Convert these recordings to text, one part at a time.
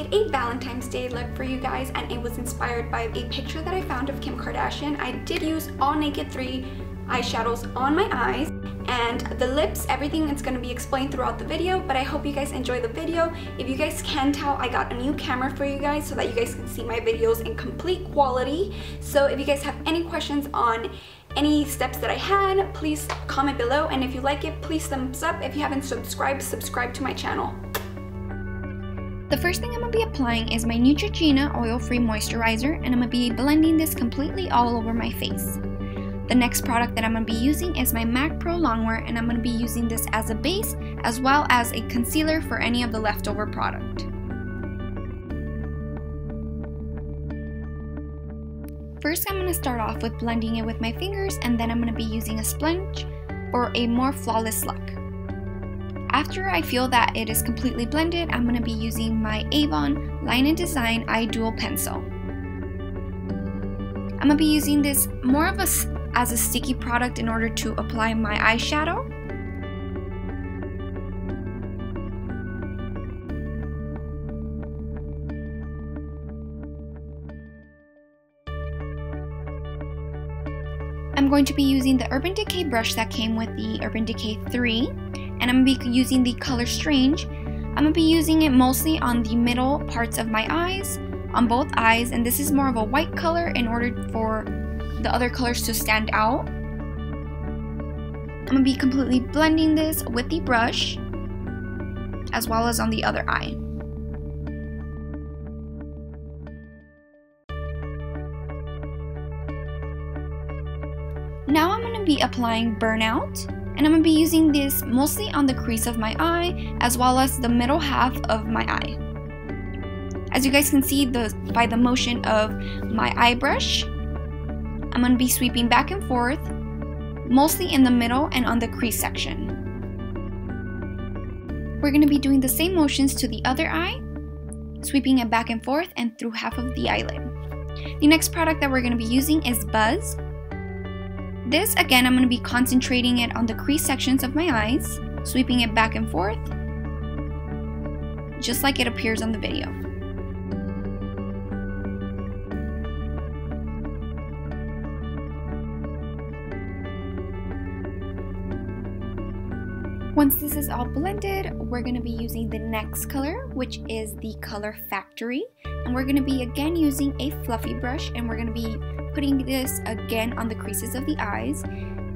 made a Valentine's Day look for you guys, and it was inspired by a picture that I found of Kim Kardashian. I did use all Naked 3 eyeshadows on my eyes, and the lips, everything is going to be explained throughout the video, but I hope you guys enjoy the video. If you guys can tell, I got a new camera for you guys so that you guys can see my videos in complete quality. So if you guys have any questions on any steps that I had, please comment below, and if you like it, please thumbs up. If you haven't subscribed, subscribe to my channel. The first thing I'm going to be applying is my Neutrogena Oil-Free Moisturizer, and I'm going to be blending this completely all over my face. The next product that I'm going to be using is my MAC Pro Longwear, and I'm going to be using this as a base as well as a concealer for any of the leftover product. First, I'm going to start off with blending it with my fingers, and then I'm going to be using a sponge for a more flawless look. After I feel that it is completely blended, I'm going to be using my Avon Line & Design Eye Dual Pencil. I'm going to be using this more of as a sticky product in order to apply my eyeshadow. I'm going to be using the Urban Decay brush that came with the Urban Decay 3, and I'm going to be using the color Strange. I'm going to be using it mostly on the middle parts of my eyes, on both eyes, and this is more of a white color in order for the other colors to stand out. I'm going to be completely blending this with the brush as well as on the other eye. Now I'm going to be applying Burnout, and I'm going to be using this mostly on the crease of my eye as well as the middle half of my eye. As you guys can see by the motion of my eye brush, I'm going to be sweeping back and forth, mostly in the middle and on the crease section. We're going to be doing the same motions to the other eye, sweeping it back and forth and through half of the eyelid. The next product that we're going to be using is Buzz. This, again, I'm going to be concentrating it on the crease sections of my eyes, sweeping it back and forth, just like it appears on the video. Once this is all blended, we're going to be using the next color, which is the color Factory. And we're going to be again using a fluffy brush, and we're going to be putting this again on the creases of the eyes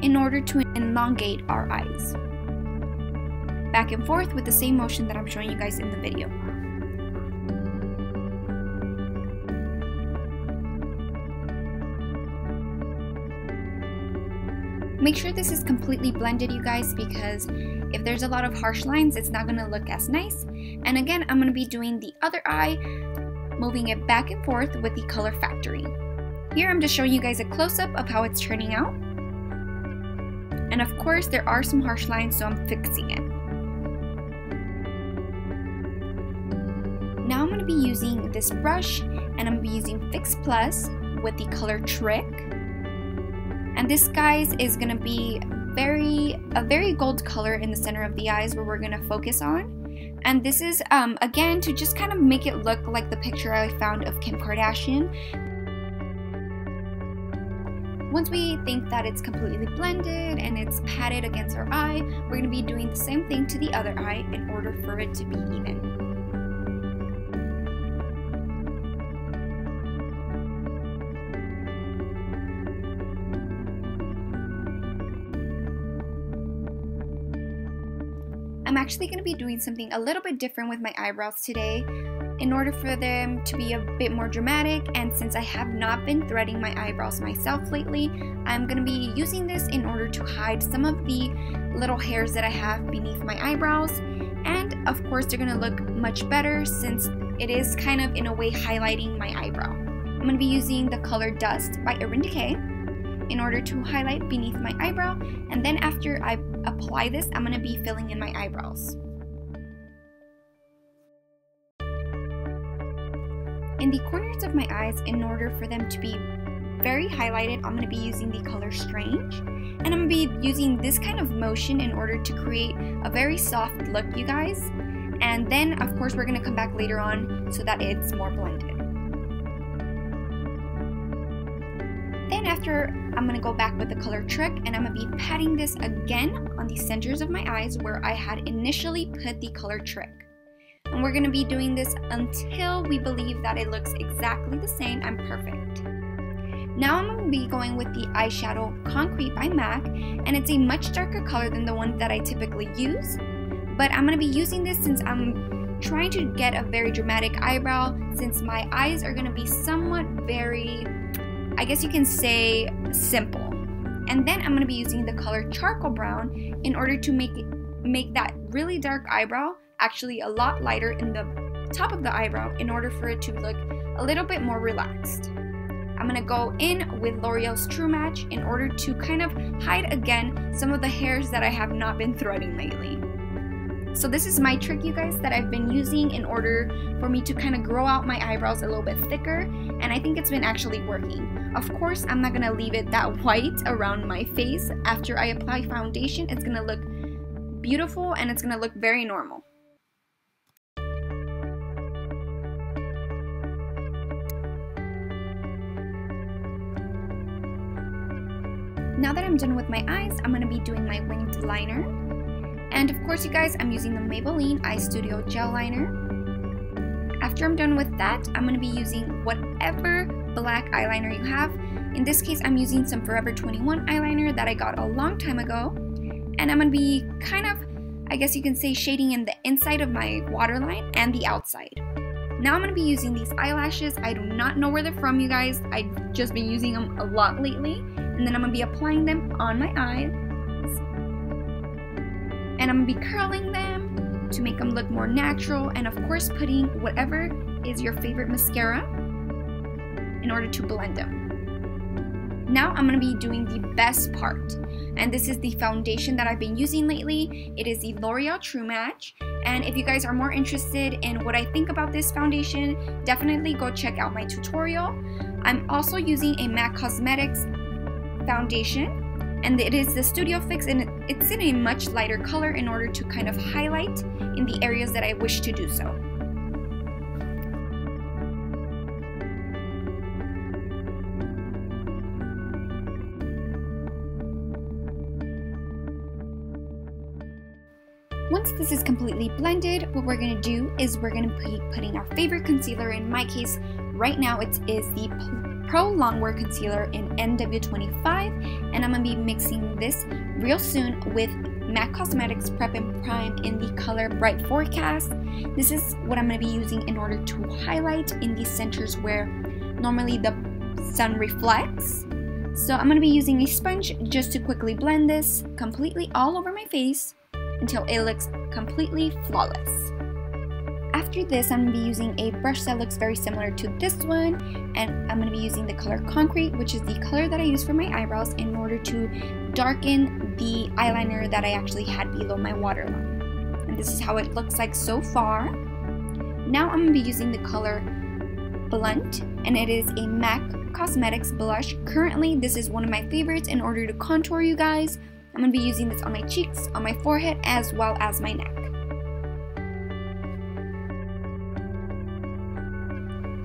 in order to elongate our eyes. Back and forth with the same motion that I'm showing you guys in the video. Make sure this is completely blended, you guys, because if there's a lot of harsh lines, it's not going to look as nice. And again, I'm going to be doing the other eye, moving it back and forth with the color Factory. Here I'm just showing you guys a close-up of how it's turning out. And of course, there are some harsh lines, so I'm fixing it. Now I'm going to be using this brush, and I'm going to be using Fix Plus with the color Trick. And this, guys, is going to be a very gold color in the center of the eyes where we're going to focus on. And this is, again, to just kind of make it look like the picture I found of Kim Kardashian. Once we think that it's completely blended and it's patted against our eye, we're going to be doing the same thing to the other eye in order for it to be even. I'm actually going to be doing something a little bit different with my eyebrows today in order for them to be a bit more dramatic, and since I have not been threading my eyebrows myself lately, I'm going to be using this in order to hide some of the little hairs that I have beneath my eyebrows, and of course they're going to look much better since it is kind of in a way highlighting my eyebrow. I'm going to be using the color Dust by Urban Decay in order to highlight beneath my eyebrow, and then after I apply this, I'm going to be filling in my eyebrows. In the corners of my eyes, in order for them to be very highlighted, I'm going to be using the color Strange, and I'm going to be using this kind of motion in order to create a very soft look, you guys. And then, of course, we're going to come back later on so that it's more blended. Then after, I'm going to go back with the color Trick, and I'm going to be patting this again on the centers of my eyes where I had initially put the color Trick. And we're going to be doing this until we believe that it looks exactly the same and perfect. Now I'm going to be going with the eyeshadow Concrete by MAC, and it's a much darker color than the one that I typically use. But I'm going to be using this since I'm trying to get a very dramatic eyebrow, since my eyes are going to be somewhat very, I guess you can say, simple. And then I'm going to be using the color Charcoal Brown in order to make that really dark eyebrow actually a lot lighter in the top of the eyebrow in order for it to look a little bit more relaxed. I'm going to go in with L'Oreal's True Match in order to kind of hide again some of the hairs that I have not been threading lately. So this is my trick, you guys, that I've been using in order for me to kind of grow out my eyebrows a little bit thicker, and I think it's been actually working. Of course, I'm not going to leave it that white around my face. After I apply foundation, it's going to look beautiful and it's going to look very normal. Now that I'm done with my eyes, I'm going to be doing my winged liner. And of course, you guys, I'm using the Maybelline Eye Studio Gel Liner. After I'm done with that, I'm going to be using whatever black eyeliner you have. In this case, I'm using some Forever 21 eyeliner that I got a long time ago. And I'm going to be kind of, I guess you can say, shading in the inside of my waterline and the outside. Now I'm going to be using these eyelashes. I do not know where they're from, you guys. I've just been using them a lot lately. And then I'm going to be applying them on my eyes. And I'm going to be curling them to make them look more natural, and of course putting whatever is your favorite mascara in order to blend them. Now I'm going to be doing the best part, and this is the foundation that I've been using lately. It is the L'Oreal True Match, and if you guys are more interested in what I think about this foundation, definitely go check out my tutorial. I'm also using a MAC Cosmetics foundation, and it is the Studio Fix, and it's in a much lighter color in order to kind of highlight in the areas that I wish to do so. Once this is completely blended, what we're going to do is we're going to be putting our favorite concealer. In my case, right now it is the Pro Longwear Concealer in NW25, and I'm going to be mixing this real soon with MAC Cosmetics Prep and Prime in the color Bright Forecast. This is what I'm going to be using in order to highlight in the centers where normally the sun reflects. So I'm going to be using a sponge just to quickly blend this completely all over my face until it looks completely flawless. After this, I'm going to be using a brush that looks very similar to this one, and I'm going to be using the color Concrete, which is the color that I use for my eyebrows in order to darken the eyeliner that I actually had below my waterline. And this is how it looks like so far. Now I'm going to be using the color Blunt, and it is a MAC Cosmetics blush. Currently, this is one of my favorites in order to contour, you guys. I'm going to be using this on my cheeks, on my forehead, as well as my neck.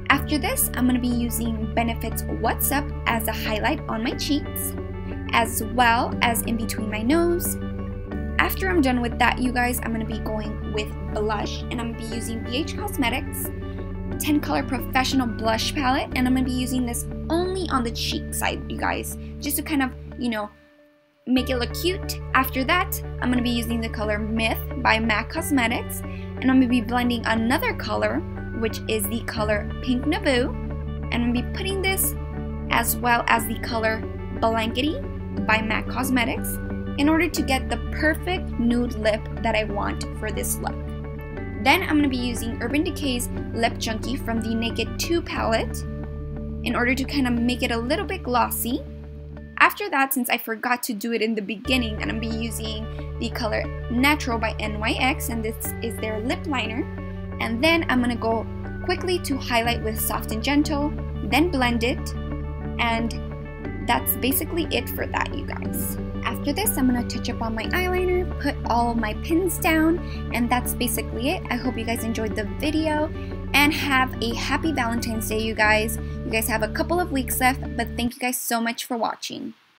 After this, I'm going to be using Benefit's What's Up as a highlight on my cheeks, as well as in between my nose. After I'm done with that, you guys, I'm going to be going with blush, and I'm going to be using BH Cosmetics 10 Color Professional Blush Palette, and I'm going to be using this only on the cheek side, you guys, just to kind of, you know, make it look cute. After that, I'm going to be using the color Myth by MAC Cosmetics, and I'm going to be blending another color, which is the color Pink Naboo, and I'm going to be putting this as well as the color Blankety by MAC Cosmetics in order to get the perfect nude lip that I want for this look. Then I'm going to be using Urban Decay's Lip Junkie from the Naked 2 palette in order to kind of make it a little bit glossy. After that, since I forgot to do it in the beginning, I'm going to be using the color Natural by NYX, and this is their lip liner. And then I'm going to go quickly to highlight with Soft and Gentle, then blend it, and that's basically it for that, you guys. After this, I'm going to touch up on my eyeliner, put all of my pins down, and that's basically it. I hope you guys enjoyed the video, and have a happy Valentine's Day, you guys. You guys have a couple of weeks left, but thank you guys so much for watching.